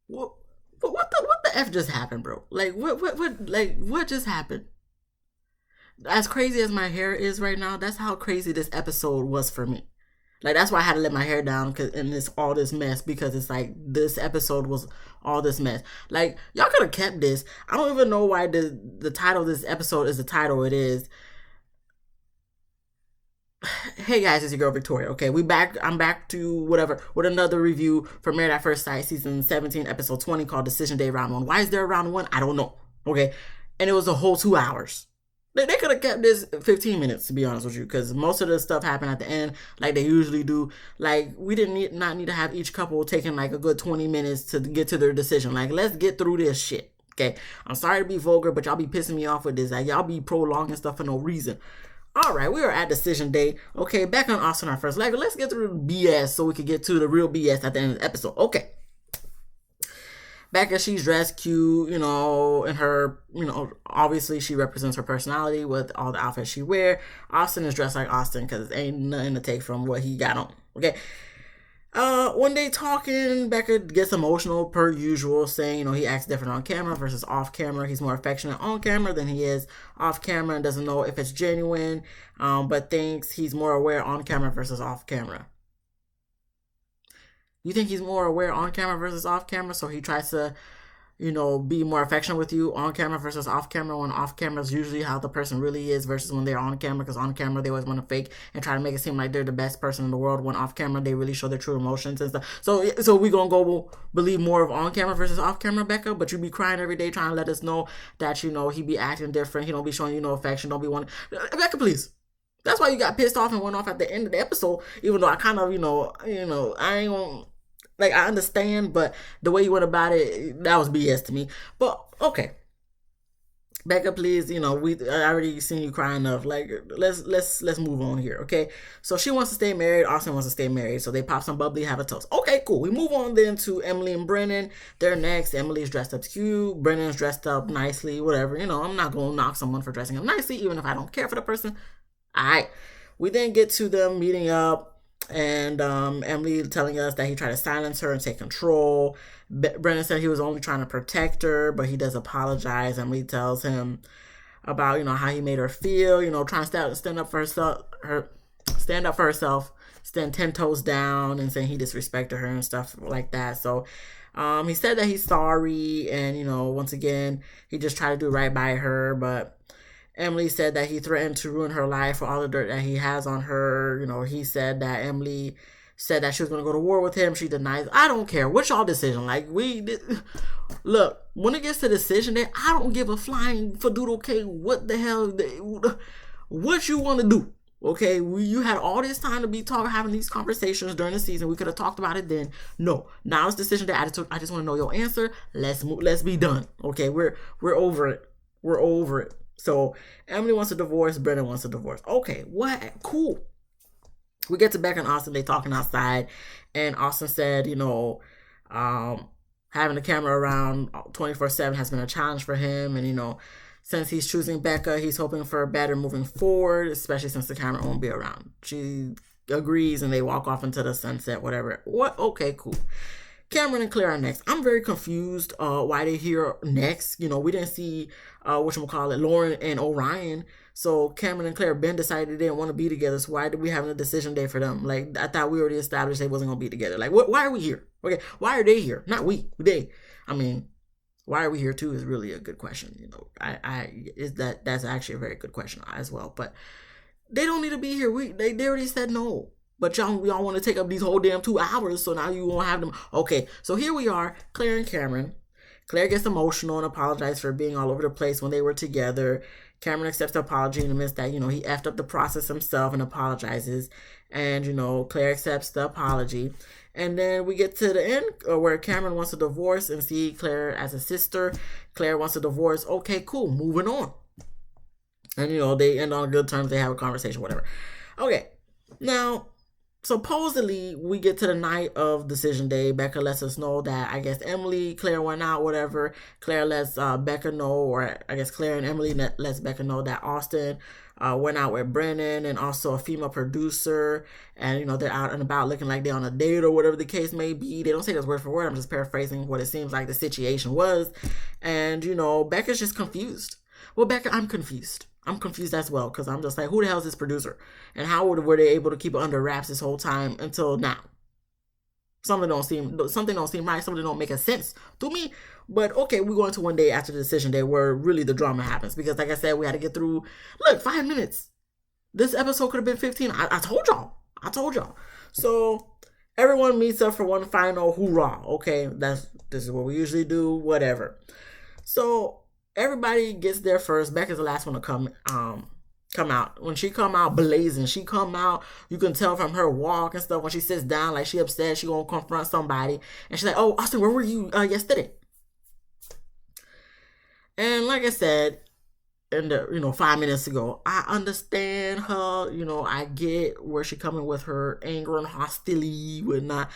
What, what the F just happened, bro? Like, what just happened? As crazy as my hair is right now, that's how crazy this episode was for me. Like that's why I had to let my hair down in this all this mess because it's like this episode was all this mess. Like y'all could have kept this. I don't even know why the title of this episode is the title it is. Hey guys, it's your girl Victoria. Okay, we back. I'm back to whatever with another review for Married at First Sight, season 17, episode 20, called Decision Day Round One. Why is there a round one? I don't know. Okay, and it was a whole 2 hours. They could have kept this 15 minutes to be honest with you, because most of the stuff happened at the end, like they usually do. Like we didn't not need to have each couple taking like a good 20 minutes to get to their decision. Like let's get through this shit. Okay, I'm sorry to be vulgar, but y'all be pissing me off with this. Like y'all be prolonging stuff for no reason. All right, we are at decision day. Okay, back on Austin, our first leg. Let's get through the BS so we can get to the real BS at the end of the episode. Okay. Becca, she's dressed cute, in her, obviously she represents her personality with all the outfits she wear. Austin is dressed like Austin because ain't nothing to take from what he got on. Okay. One day talking, Becca gets emotional per usual, saying, he acts different on camera versus off camera. He's more affectionate on camera than he is off camera and doesn't know if it's genuine, but thinks he's more aware on camera versus off camera. You think he's more aware on camera versus off camera, so he tries to, be more affectionate with you on camera versus off camera, when off camera is usually how the person really is versus when they're on camera, because on camera they always want to fake and try to make it seem like they're the best person in the world, when off camera they really show their true emotions and stuff. So we gonna go believe more of on camera versus off camera, Becca, but you be crying every day trying to let us know that, he be acting different, he don't be showing you no affection, don't be wanting. Becca, please. That's why you got pissed off and went off at the end of the episode, even though I kind of, I ain't gonna, like, I understand, but the way you went about it, that was BS to me. But okay, Becca, please, I already seen you crying enough. Like, let's move on here, okay? So she wants to stay married. Austin wants to stay married. So they pop some bubbly, have a toast. Okay, cool. We move on then to Emily and Brennan. They're next. Emily's dressed up cute. Brennan's dressed up nicely. Whatever. I'm not gonna knock someone for dressing up nicely, even if I don't care for the person. All right. We then get to them meeting up. And Emily telling us that he tried to silence her and take control. Brennan said he was only trying to protect her, but he does apologize. Emily tells him about how he made her feel. Trying to stand up for herself. Stand 10 toes down, and saying he disrespected her and stuff like that. So he said that he's sorry, and once again he just tried to do right by her, but Emily said that he threatened to ruin her life for all the dirt that he has on her. He said that Emily said that she was going to go to war with him. She denies. I don't care. What's y'all decision? Like, look, when it gets to decision day, I don't give a flying fadoodle K what the hell, what you want to do. Okay, you had all this time to be having these conversations during the season. We could have talked about it then. No, now it's decision day. I just want to know your answer. Let's be done. Okay, we're over it. We're over it. So Emily wants a divorce. Brennan wants a divorce. Okay, what? Cool. We get to Becca and Austin. They talking outside, and Austin said, having the camera around 24/7 has been a challenge for him, and since he's choosing Becca, he's hoping for a better moving forward, especially since the camera won't be around. She agrees, and they walk off into the sunset. Whatever. What? Okay, cool. Cameron and Claire are next. I'm very confused why they're here next. We didn't see Lauren and Orion. So Cameron and Claire decided they didn't want to be together. So why did we have a decision day for them? Like, I thought we already established they wasn't gonna be together. Like, why are we here? Okay, why are they here? Not we. They. I mean, why are we here too is really a good question. That's actually a very good question as well. But they don't need to be here. They already said no. But y'all want to take up these whole damn 2 hours, so now you won't have them. Okay, so here we are, Claire and Cameron. Claire gets emotional and apologizes for being all over the place when they were together. Cameron accepts the apology and admits that, he effed up the process himself and apologizes. And, Claire accepts the apology. And then we get to the end where Cameron wants a divorce and see Claire as a sister. Claire wants a divorce. Okay, cool, moving on. And, they end on good terms. They have a conversation, whatever. Okay, now, supposedly we get to the night of decision day. Becca lets us know that I guess Emily, Claire went out, whatever. Claire lets Becca know, or I guess Claire and Emily lets Becca know that Austin went out with Brennan and also a female producer, and they're out and about looking like they're on a date or whatever the case may be. They don't say this word for word. I'm just paraphrasing what it seems like the situation was, and Becca's just confused. Well, Becca, I'm confused. I'm confused as well, because I'm just like, who the hell is this producer? And how were they able to keep it under wraps this whole time until now? Something don't seem right. Something don't make a sense to me. But okay, we're going to one day after the decision day where really the drama happens. Because like I said, we had to get through, 5 minutes. This episode could have been 15. I told y'all. So everyone meets up for one final hoorah. Okay, this is what we usually do, whatever. So everybody gets there first. Becca's the last one to come out. When she come out blazing, you can tell from her walk and stuff. When she sits down, like she upset, she gonna confront somebody, and she's like, "Oh, Austin, where were you yesterday?" And like I said, 5 minutes ago, I understand her. I get where she coming with her anger and hostility, whatnot.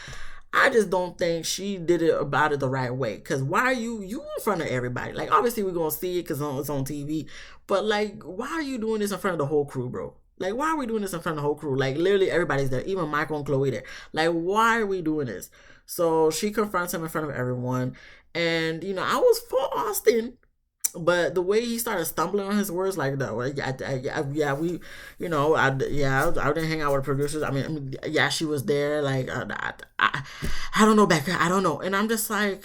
I just don't think she did it about it the right way. Because why are you in front of everybody? Like, obviously, we're going to see it because it's on TV. But, like, why are you doing this in front of the whole crew, bro? Like, why are we doing this in front of the whole crew? Like, literally everybody's there. Even Michael and Chloe there. Like, why are we doing this? So, she confronts him in front of everyone. And, I was for Austin. But the way he started stumbling on his words, like, no, I didn't hang out with producers. I mean, she was there. Like, I don't know, Becca. I don't know. And I'm just like,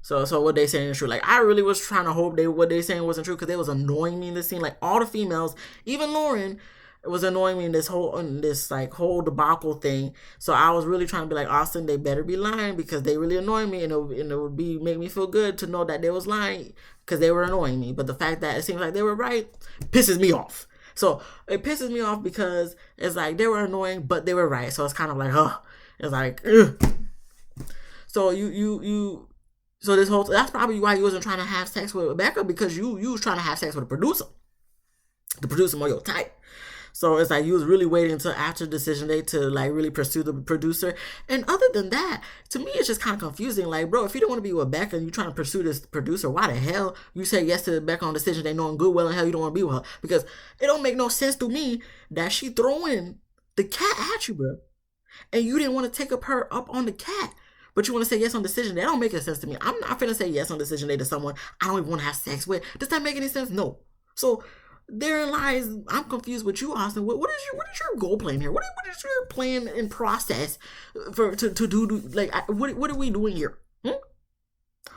so what they saying is true. Like, I really was trying to hope what they saying wasn't true, because they was annoying me in this scene. Like, all the females, even Lauren, it was annoying me in this whole debacle thing. So I was really trying to be like, Austin, they better be lying, because they really annoy me, and it would make me feel good to know that they was lying, because they were annoying me. But the fact that it seems like they were right pisses me off. So it pisses me off because it's like they were annoying, but they were right. So it's kind of like, it's like, ugh. So so that's probably why you wasn't trying to have sex with Rebecca, because you was trying to have sex with a producer. The producer more your type. So it's like you was really waiting until after decision day to like really pursue the producer. And other than that, to me, it's just kind of confusing. Like, bro, if you don't want to be with Becca and you're trying to pursue this producer, why the hell you say yes to Becca on decision day knowing good well and hell you don't want to be with her? Because it don't make no sense to me that she throwing the cat at you, bro. And you didn't want to take her up on the cat. But you want to say yes on decision day. That don't make any sense to me. I'm not finna say yes on decision day to someone I don't even want to have sex with. Does that make any sense? No. So therein lies, I'm confused with you, Austin. What is your goal plan here? What is your plan in process to do like what are we doing here?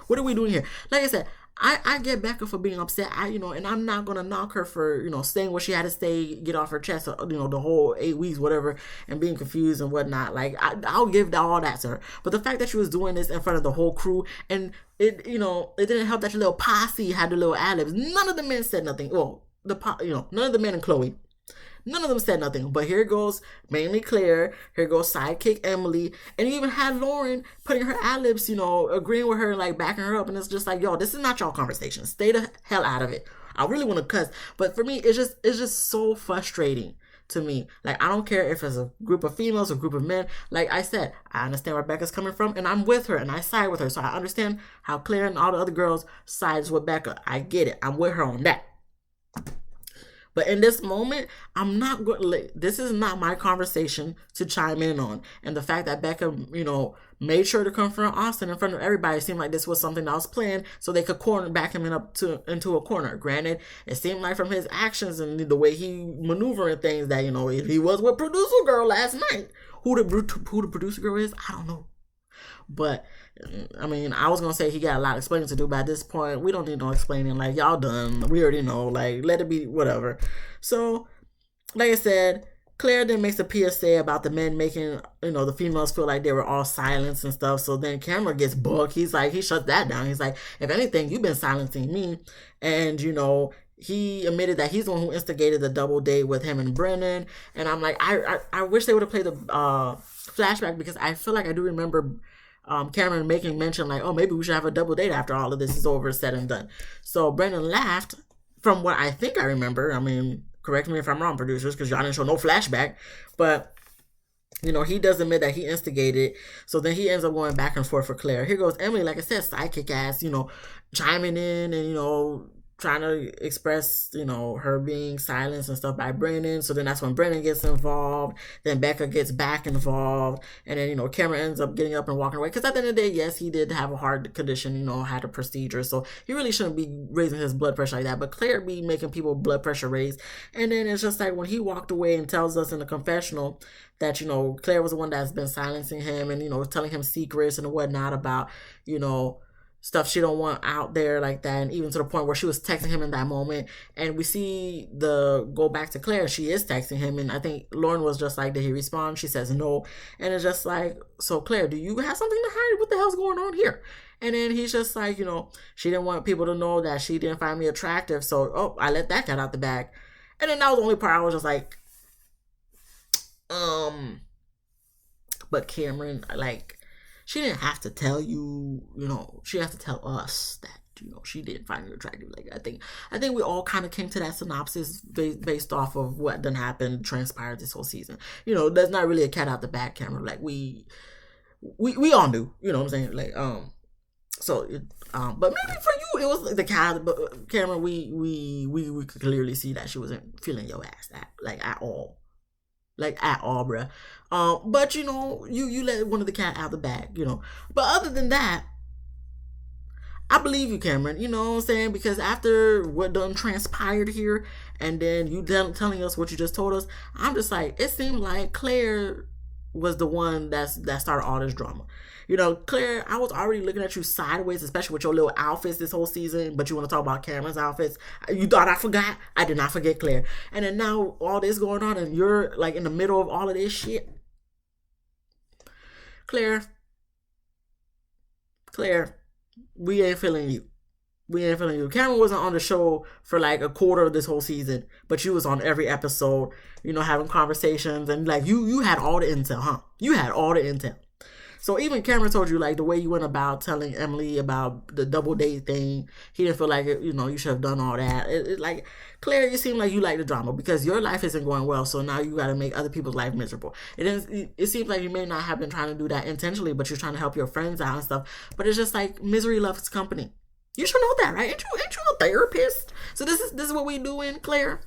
What are we doing here? Like I said, I get Becca for being upset. And I'm not gonna knock her for saying what she had to say, get off her chest, the whole 8 weeks, whatever, and being confused and whatnot. Like I'll give all that to her. But the fact that she was doing this in front of the whole crew, and it didn't help that your little posse had the little ad-libs. None of the men said nothing. Well, none of the men and Chloe, none of them said nothing. But here goes mainly Claire, here goes sidekick Emily, and you even had Lauren putting her ad-libs, agreeing with her, like backing her up. And it's just like, yo, this is not y'all conversation. Stay the hell out of it. I really want to cuss, but for me, it's just so frustrating to me. Like, I don't care if it's a group of females or a group of men. Like I said, I understand where Becca's coming from, and I'm with her, and I side with her. So I understand how Claire and all the other girls sides with Becca. I get it. I'm with her on that. But in this moment, I'm not going. This is not my conversation to chime in on. And the fact that Becca, made sure to confront Austin in front of everybody, seemed like this was something that was planned, so they could back him into a corner. Granted, it seemed like from his actions and the way he maneuvering things that if he was with producer girl last night, who the producer girl is, I don't know. But I mean, I was gonna say he got a lot of explaining to do, but at this point, we don't need no explaining. Like, y'all done. We already know. Like, let it be, whatever. So, like I said, Claire then makes a PSA about the men making, the females feel like they were all silenced and stuff. So then Cameron gets booked. He shuts that down. He's like, if anything, you've been silencing me. And, he admitted that he's the one who instigated the double date with him and Brennan. And I'm like, I wish they would have played the flashback, because I feel like I do remember Cameron making mention like, oh, maybe we should have a double date after all of this is over, said and done. So Brennan laughed, from what I think I remember. I mean, Correct me if I'm wrong, producers, because y'all didn't show no flashback. But he does admit that he instigated. So then he ends up going back and forth for Claire. Here goes Emily, like I said, sidekick ass, chiming in and, trying to express, her being silenced and stuff by Brennan. So then that's when Brennan gets involved. Then Becca gets back involved. And then, Cameron ends up getting up and walking away. Because at the end of the day, yes, he did have a heart condition, had a procedure. So he really shouldn't be raising his blood pressure like that. But Claire be making people blood pressure raise. And then it's just like when he walked away and tells us in the confessional that, Claire was the one that's been silencing him and, telling him secrets and whatnot about, stuff she don't want out there like that, and even to the point where she was texting him in that moment. And we see go back to Claire, she is texting him, and I think Lauren was just like, did he respond? She says no. And it's just like, so Claire, do you have something to hide? What the hell's going on here? And then he's just like, she didn't want people to know that she didn't find me attractive, so I let that get out the bag. And then that was the only part I was just like, but Cameron, like, she didn't have to tell you, she had to tell us that, she didn't find you attractive. Like, I think we all kind of came to that synopsis based off of what done happened, transpired this whole season. That's not really a cat out the bag, Cameron. Like, we all knew, what I'm saying? Like, but maybe for you, it was like the cat, but Cameron, we could clearly see that she wasn't feeling your ass at all. Like, at all, bruh. But, you let one of the cat out of the bag, But other than that, I believe you, Cameron, you know what I'm saying? Because after what done transpired here, and then you telling us what you just told us, I'm just like, it seemed like Claire was the one that started all this drama. Claire, I was already looking at you sideways, especially with your little outfits this whole season, but you want to talk about Cameron's outfits. You thought I forgot? I did not forget Claire. And then now all this going on and you're like in the middle of all of this shit. Claire, we ain't feeling you. Cameron wasn't on the show for like a quarter of this whole season, but you was on every episode, having conversations, and like you had all the intel, huh? You had all the intel. So even Cameron told you, like, the way you went about telling Emily about the double date thing, he didn't feel like, you should have done all that. Like, Claire, you seem like you like the drama because your life isn't going well, so now you got to make other people's life miserable. It seems like you may not have been trying to do that intentionally, but you're trying to help your friends out and stuff. But it's just like, misery loves company. You should know that, right? Ain't you a therapist? So this is what we doing, Claire?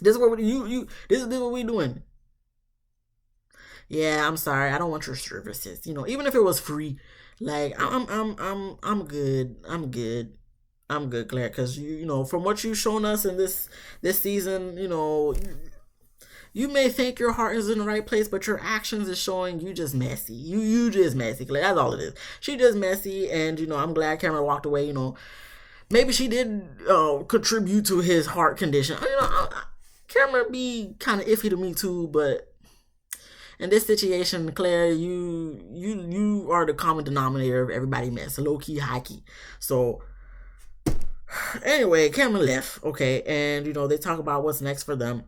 This is what this is what we doing. Yeah, I'm sorry. I don't want your services. Even if it was free, like I'm good. I'm good, Claire. Because from what you've shown us in this season, you may think your heart is in the right place, but your actions is showing you just messy. You just messy, Claire. That's all it is. She just messy, and I'm glad Cameron walked away. Maybe she did contribute to his heart condition. Cameron be kind of iffy to me too, but in this situation, Claire, you are the common denominator of everybody mess. Low key, high key. So anyway, Cameron left. Okay, and they talk about what's next for them.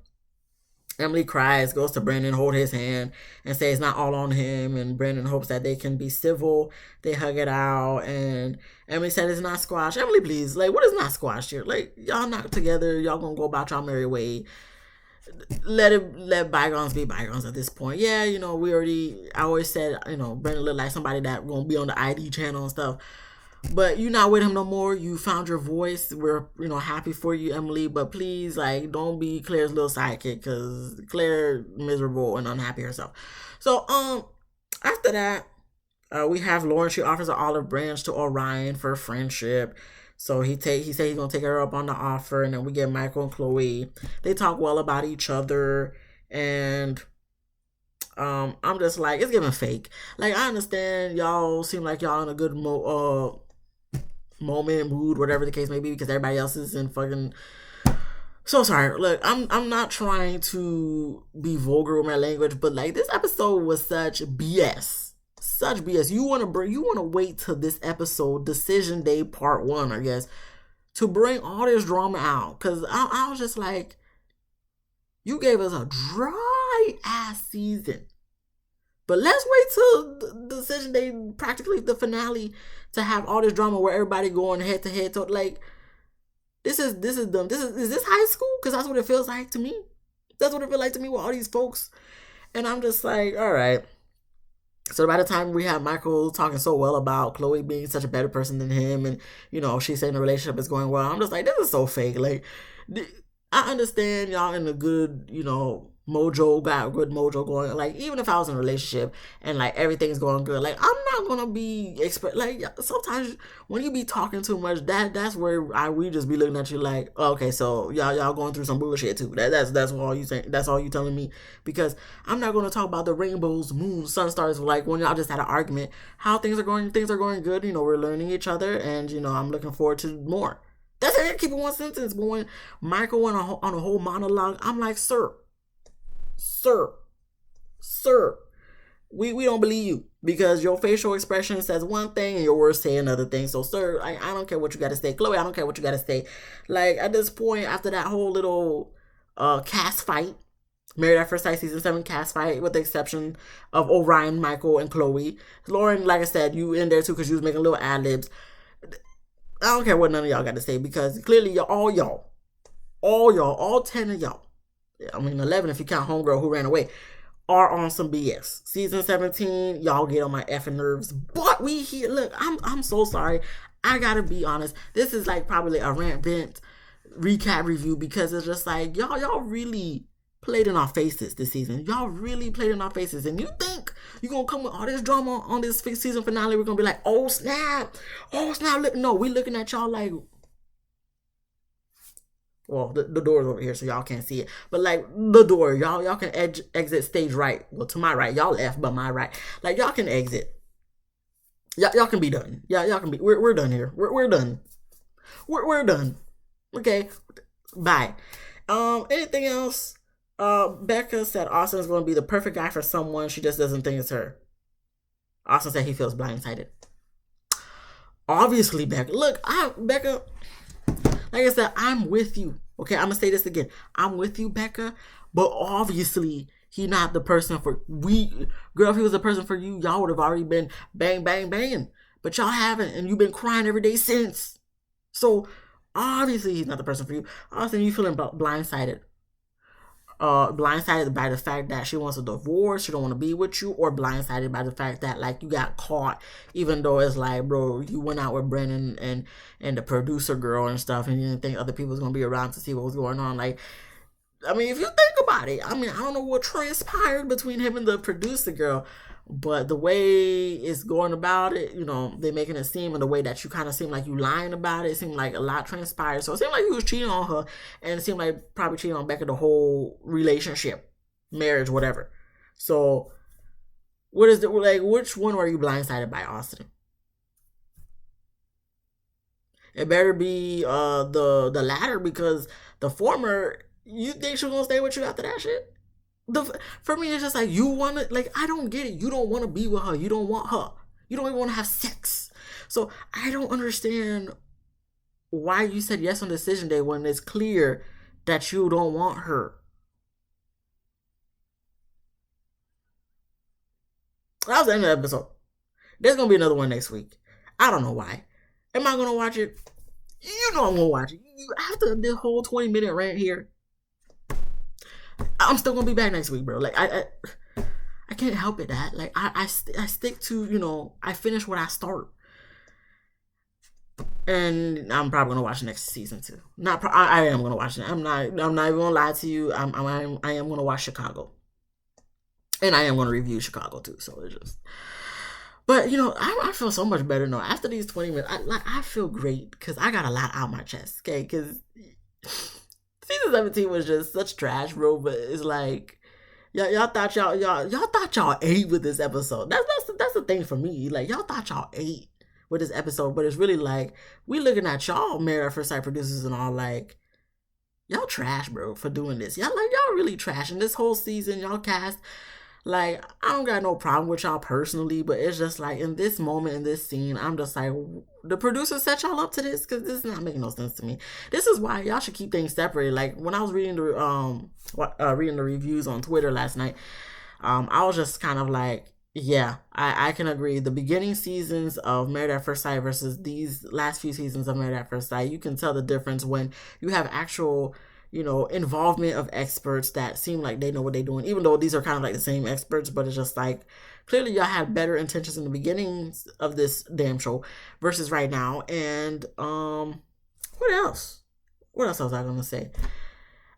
Emily cries, goes to Brennan, hold his hand, and say it's not all on him. And Brennan hopes that they can be civil. They hug it out, and Emily said it's not squashed. Emily, please, like, what is not squashed here? Like, y'all not together. Y'all gonna go about y'all merry way. Let bygones be bygones at this point. Yeah, I always said, Brennan looked like somebody that won't be on the ID channel and stuff. But you're not with him no more. You found your voice. We're, happy for you, Emily. But please, like, don't be Claire's little sidekick, because Claire miserable and unhappy herself. So, after that, we have Lauren. She offers an olive branch to Orion for friendship. So he said he's gonna take her up on the offer, and then we get Michael and Chloe. They talk well about each other, and I'm just like, it's giving fake. Like, I understand y'all seem like y'all in a good moment, mood, whatever the case may be, because everybody else is in fucking. So sorry. Look, I'm not trying to be vulgar with my language, but like, this episode was such BS. Such BS. You want to wait till this episode, Decision Day Part 1, I guess, to bring all this drama out. Because I was just like, you gave us a dry ass season. But let's wait till the Decision Day, practically the finale, to have all this drama where everybody going head to head. So, like, This is dumb. Is this high school? Because that's what it feels like to me. That's what it feels like to me with all these folks. And I'm just like, all right. So by the time we have Michael talking so well about Chloe being such a better person than him, and she's saying the relationship is going well, I'm just like, this is so fake. Like, I understand y'all in a good, mojo, got good mojo going. Like, even if I was in a relationship and like everything's going good, like I'm not gonna be like sometimes when you be talking too much, that's where we just be looking at you like, okay, so y'all going through some bullshit too. That's all you saying. That's all you telling me, because I'm not gonna talk about the rainbows, moons, sun stars. Like when y'all just had an argument, how things are going good. We're learning each other, and I'm looking forward to more. That's it. Keep it one sentence. But when Michael went on a whole monologue, I'm like, sir, we don't believe you, because your facial expression says one thing and your words say another thing. So, sir, I don't care what you got to say. Chloe, I don't care what you got to say. Like, at this point, after that whole little cast fight, Married at First Sight season 7 cast fight, with the exception of Orion, Michael, and Chloe. Lauren, like I said, you in there too because you was making little ad-libs. I don't care what none of y'all got to say, because clearly all 10 of y'all, I mean 11 if you count Homegirl who ran away, are on some BS. Season 17, y'all get on my effing nerves. But we here, look, I'm so sorry. I gotta be honest. This is like probably a rant vent recap review, because it's just like y'all really played in our faces this season. Y'all really played in our faces. And you think you're gonna come with all this drama on this season finale, we're gonna be like, oh snap, look. No, we looking at y'all like, well, the door's over here so y'all can't see it, but like the door, y'all can exit stage right. Well, to my right, y'all left, but my right, like y'all can exit. Y'all can be done. Y'all can be. We're done here. We're done. We're done. Okay, bye. Anything else? Becca said Austin's going to be the perfect guy for someone. She just doesn't think it's her. Austin said he feels blindsided. Obviously, Becca. Look, Becca, like I said, I'm with you. Okay, I'm going to say this again. I'm with you, Becca. But obviously, he not the person for girl, if he was the person for you, y'all would have already been bang, bang, banging. But y'all haven't, and you've been crying every day since. So, obviously, he's not the person for you. Austin, you feeling blindsided. Blindsided by the fact that she wants a divorce, she don't want to be with you, or blindsided by the fact that like you got caught, even though it's like, bro, you went out with Brennan and the producer girl and stuff, and you didn't think other people was gonna be around to see what was going on. Like, I mean, if you think about it, I mean, I don't know what transpired between him and the producer girl, but the way it's going about it, they're making it seem in the way that you kind of seem like you lying about it. It seemed like a lot transpired. So it seemed like you was cheating on her, and it seemed like probably cheating on Becca the whole relationship, marriage, whatever. So what is it like? Which one were you blindsided by, Austin? It better be the latter, because the former, you think she was gonna stay with you after that shit? For me, it's just like, you want to, like, I don't get it. You don't want to be with her. You don't want her. You don't even want to have sex. So I don't understand why you said yes on decision day when it's clear that you don't want her. That was the end of the episode. There's going to be another one next week. I don't know why. Am I going to watch it? You know I'm going to watch it. After this whole 20-minute rant here, I'm still gonna be back next week, bro. Like I can't help it. That like I stick to I finish what I start, and I'm probably gonna watch next season too. I am gonna watch it. I'm not even gonna lie to you. I am gonna watch Chicago, and I am gonna review Chicago too. So it's just, but I feel so much better now after these 20 minutes. I feel great because I got a lot out my chest. Okay, because season 17 was just such trash, bro. But it's like, y'all thought y'all ate with this episode. That's the thing for me. Like, y'all thought y'all ate with this episode, but it's really like, we looking at y'all Married at First Sight producers and all, like, y'all trash, bro, for doing this. Y'all really trash. And this whole season, y'all cast, like, I don't got no problem with y'all personally, but it's just like, in this moment, in this scene, I'm just like, the producers set y'all up to this, because this is not making no sense to me. This is why y'all should keep things separated. Like, when I was reading the reviews on Twitter last night, I was just kind of like, Yeah, I can agree. The beginning seasons of Married at First Sight versus these last few seasons of Married at First Sight, you can tell the difference when you have actual, involvement of experts that seem like they know what they're doing, even though these are kind of like the same experts, but it's just like clearly y'all had better intentions in the beginnings of this damn show versus right now. And what else? What else was I gonna say?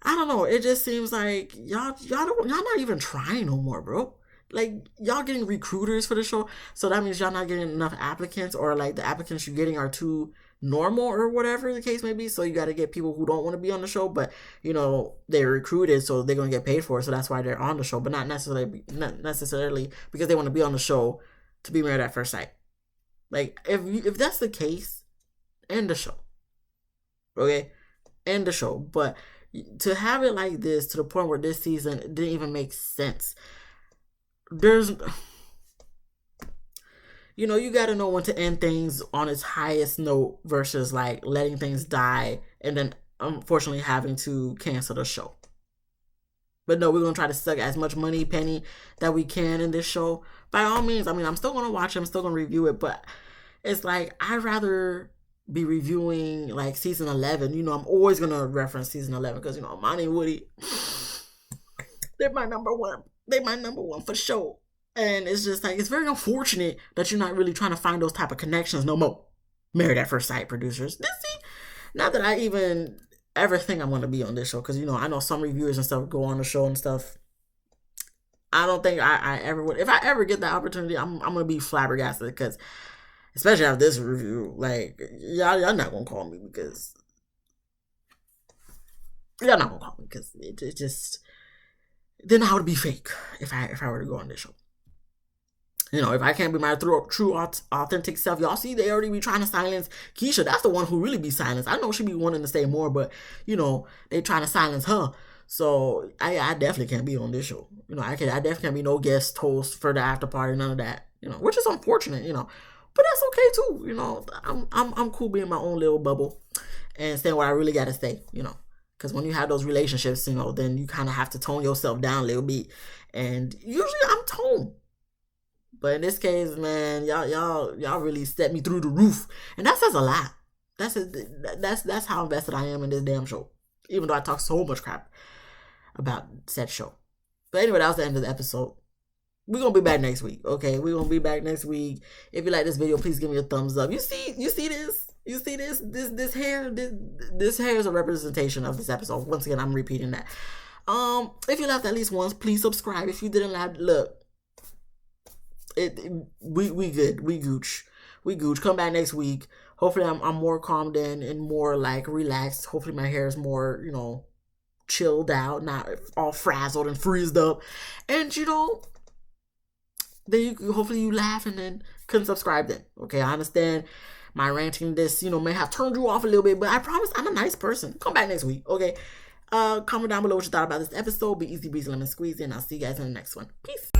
I don't know. It just seems like y'all not even trying no more, bro. Like y'all getting recruiters for the show, so that means y'all not getting enough applicants, or like the applicants you're getting are too normal, or whatever the case may be. So you got to get people who don't want to be on the show, but they're recruited, so they're gonna get paid for it. So that's why they're on the show, but not necessarily because they want to be on the show to be married at first sight. Like if that's the case, end the show. Okay, end the show. But to have it like this to the point where this season didn't even make sense. There's you got to know when to end things on its highest note versus like letting things die and then unfortunately having to cancel the show. But no, we're going to try to suck as much money penny that we can in this show. By all means, I mean, I'm still going to watch it, I'm still going to review it, but it's like I'd rather be reviewing like season 11. I'm always going to reference season 11 because Monty and Woody, they're my number one. They're my number one for sure. And it's just like, it's very unfortunate that you're not really trying to find those type of connections no more. Married at First Sight producers. See, not that I even ever think I'm going to be on this show, because, I know some reviewers and stuff go on the show and stuff. I don't think I ever would. If I ever get the opportunity, I'm going to be flabbergasted, because, especially after this review, like, y'all not going to call me because, y'all not going to call me because it just, then I would be fake if I were to go on this show. If I can't be my true authentic self, y'all see they already be trying to silence Keisha. That's the one who really be silenced. I know she be wanting to say more, but they trying to silence her. So I definitely can't be on this show. I definitely can't be no guest host for the after party, none of that. Which is unfortunate. But that's okay too. I'm cool being my own little bubble and saying what I really gotta say. Because when you have those relationships, then you kind of have to tone yourself down a little bit. And usually I'm toned. But in this case, man, y'all really set me through the roof, and that says a lot. That's how invested I am in this damn show, even though I talk so much crap about said show. But anyway, that was the end of the episode. We're gonna be back next week, okay? We're gonna be back next week. If you like this video, please give me a thumbs up. You see this? You see this hair? This hair is a representation of this episode. Once again, I'm repeating that. If you laughed at least once, please subscribe. If you didn't laugh, look. We good. We gooch. Come back next week. Hopefully I'm more calmed in and more like relaxed. Hopefully my hair is more, chilled out, not all frazzled and freezed up. And then hopefully you laugh and then couldn't subscribe then. Okay, I understand my ranting this, may have turned you off a little bit, but I promise I'm a nice person. Come back next week, okay? Comment down below what you thought about this episode. Be easy breezy lemon squeezy, and I'll see you guys in the next one. Peace.